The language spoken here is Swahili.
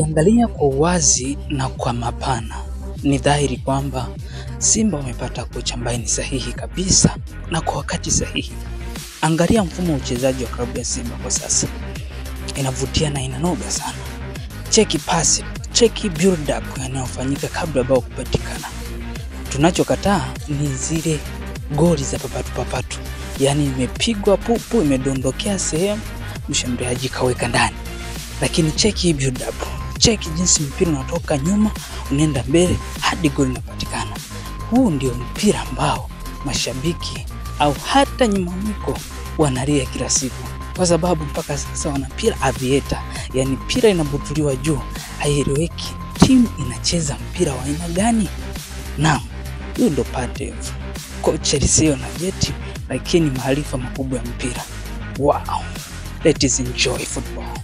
Ukiangalia kwa uwazi na kwa mapana, ni dhahiri kwamba Simba wamepata kocha ambaye ni sahihi kabisa na kwa wakati sahihi. Angalia mfumo wa uchezaji wa klabu ya Simba kwa sasa. Inavutia na inanoga sana. Cheki pasi, cheki build up yanayofanyika kabla bao kupatikana. Tunachokataa ni zile goli za papatu. Yaani imepigwa pupu, imedondokea sehemu, mshambuliaji kaweka ndani. Lakini cheki build up. Cheki jinsi mpira unatoka nyuma unaenda mbele hadi goli linapatikana. Huu ndio mpira ambao mashabiki au hata nyuma mwiko wanalia kila siku, kwa sababu mpaka sasa wana mpira aviator, yani mpira inabutuliwa juu, haieleweki timu inacheza mpira wa aina gani. Naam, hiyo ndo Patev, kocha lisio na jeti lakini maarifa makubwa ya mpira. Wow, let us enjoy football.